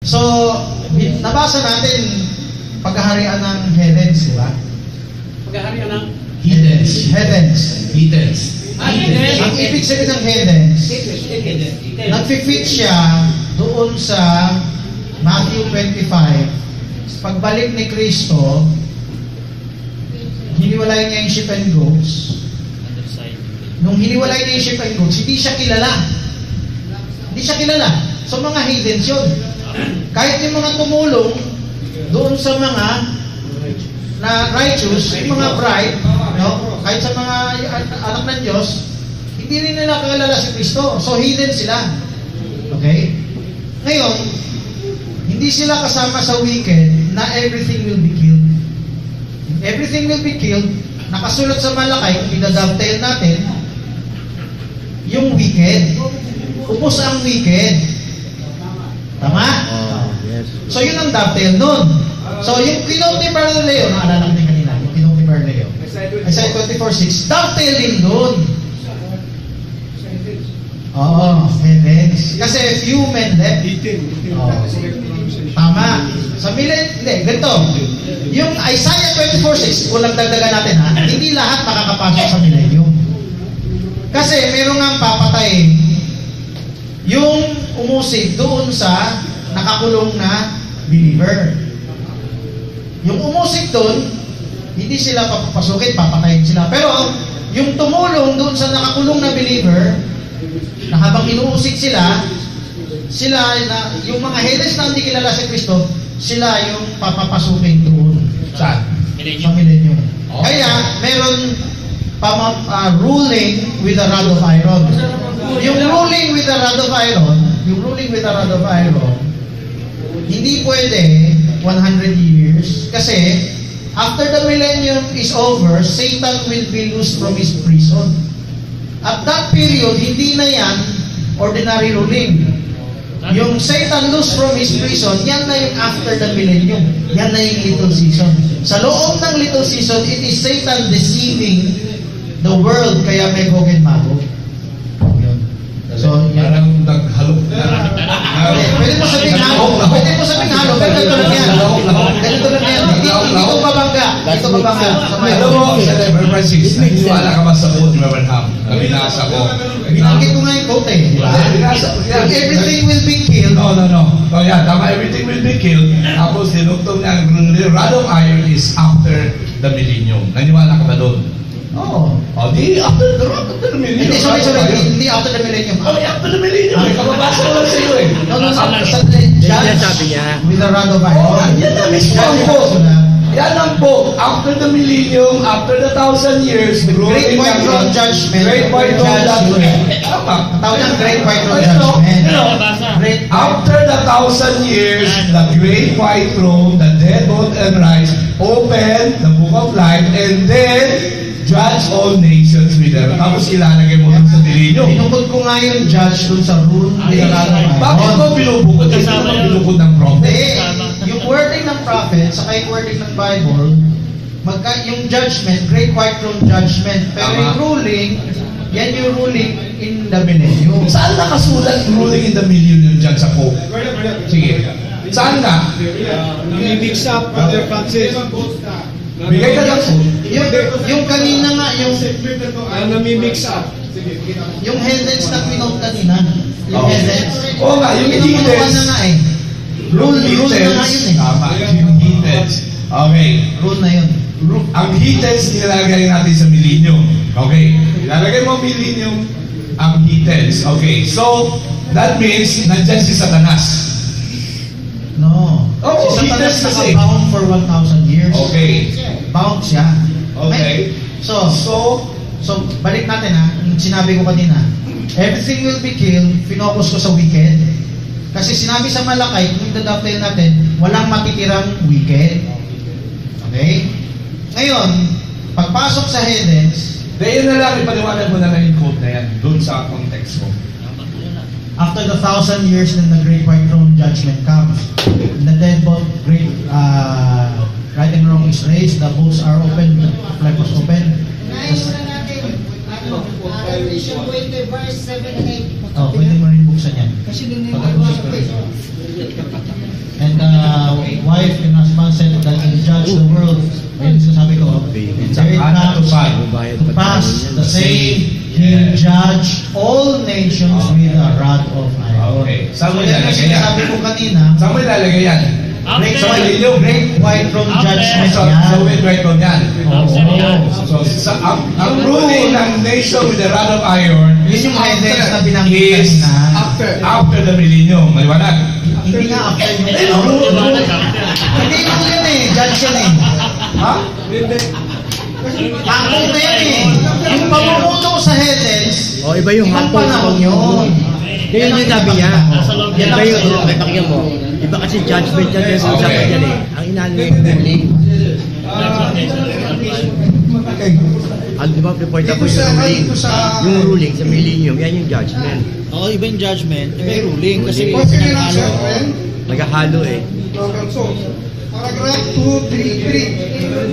So, nabasa natin paghaharian ng heavens, di ba? Paghaharian ng Heavens. heavens. Ang ibig sabihin ng heavens, nag-fit siya doon sa Matthew 25. Pagbalik ni Kristo, hiniwalay niya yung sheep and goats. Nung hiniwalay niya yung sheep and goats, hindi siya kilala. Hindi siya kilala. So mga heathens yun. Kahit yung mga tumulong doon sa mga na righteous, yung mga bride, no? Kahit sa mga anak ng Diyos, hindi rin nila kilala si Kristo. So heathen sila. Okay? Ngayon, hindi sila kasama sa wicked na everything will be killed. Everything will be killed. Nakasulat sa Malakay, kung pinadovetail natin, yung wicked. Upos ang wicked. Tama? Yes. So yun ang dovetail nun. So yung Quinote ni Paraleo, naalala ko din kanina, yung Quinote ni Paraleo, Isaiah 24:6, dovetail din dun. Oo, heavens. Kasi few men left. Tama. Sa hindi, ganito. Yung Isaiah 24:6, kung nagdagdagan natin ha, hindi lahat makakapasok sa millennium. Kasi meron nga papatay yung umusig doon sa nakakulong na believer. Yung umusig doon, hindi sila papapasukin, papatayin sila. Pero yung tumulong doon sa nakakulong na believer, na habang inuusig sila na, yung mga heathens na hindi kilala si Kristo, sila yung papapasukin doon sa millennium. Kaya meron ruling with a rod of iron. Yung ruling with a rod of iron, hindi pwede 100 years kasi after the millennium is over, Satan will be loosed from his prison. At that period, hindi na yan ordinary ruling. Yung Satan loosed from his prison, yan na yung after the millennium. Yan na yung little season. Sa loob ng little season, it is Satan deceiving the world, kaya may Gog and Magog. So, parang naghalok na. Pwede mo sabing halo. Pero ganito lang yan. Hindi ko babangga. Alam mo, sa Reverend Francis, naniniwala ka ba sa quote ni Reverend Ham? Na binasa ko. Binanggit ko nga yung quote eh. Everything will be killed. No. So yeah, tama, everything will be killed. Tapos dinugtong niya, the rod of iron is after the millennium. Naniniwala ka ba doon? Oo. Di after the millennium. Hindi, sorry. Hindi after the millennium. After the millennium. Kababasa ko lang sa iyo eh. No. Judge sabi niya. with a rod of iron. Yan na mismo ang quote. Yan ang quote. After the millennium, after the 1,000 years, Great White Throne Judgment. Great White Throne Judgment. Tama. Ang tawag ng Great White Throne Judgment. After the 1,000 years, the Great White Throne, the dead, both and rise, open the book of life, and then judge all nations with them. Tapos ilalagay mo dun sa millennium. Binukod ko nga yung judge dun sa rule. Bakit mo binubukod? Kasi naman binukod ng prophet. Yung wording ng prophet, saka yung wording ng Bible, yung judgment, Great White Throne Judgment. Pero yung ruling, yan yung ruling in the millennium. Saan nakasulat ruling in the millennium dyan sa Pope? Sige. Saan ka? Mix up, Brother Francis. Bigay ka lang po. Yung kanina nga, yung Nami-mix up. yung heathens na pinote kanina. Yung heathens. Oo nga, yung Pinunuan na heathens. nga eh. Rule na nga yun eh. Tama, yung heathens. Okay. Rule na yun. Ang heathens nilalagay natin sa millennium. Okay. Nilalagay mo millennium ang heathens. Okay. So, that means nandyan si Satanas. No. Oh, Si Satanas heathens kasi. naka-bound for 1,000 years. Okay. Bound siya. Okay. So, balik natin ha. Yung sinabi ko kanina. Everything will be killed. Finokus ko sa wicked. Kasi sinabi sa Malakay, kung dadaptayin natin, walang matitirang wicked. Okay? Ngayon, pagpasok sa heathens, Dahil na lang, ipaliwanag mo na lang yung quote na yan doon sa context mo. after the 1,000 years, then the Great White Throne Judgment comes. The dead both great right and wrong is raised, the books are open, the flag was open. Revelation 20 verse 7 and 8. Oh, pwede mo rin buksan yan. Kasi din Pagkabuksan ko rin. wife and husband said that will judge the world. Ayun sinasabi ko. It's There it a comes to to pass the same. He will judge all nations with a rod of iron. Okay. So Saan mo yan ang ilalagay yan? sinasabi ko kanina. Saan mo ilalagay yan? Great white throne judgment So yan. wait, right on yan. Oo. So, ang rule ng nation with the rod of iron Yun yung headlines na binanggit is kanina. after the millennium. Maliwanag. Hindi nga after yung Hindi mo yun eh. Judge yun eh. Ha? Hakong na yan eh. Yung pamumuno sa headlines, iba yung ibang hakong. panahon yun. Yan yung sabi niya. Yan ba yung, may pakinggan mo. Iba kasi judgment yan yung sabi niya eh. Ang inaano yung ruling. Ang di ba, report ako yung ruling. Yung ruling sa millennium, yan yung judgment. Oo, iba yung judgment, iba yung ruling. Kasi Naghahalo eh. Paragraph 233.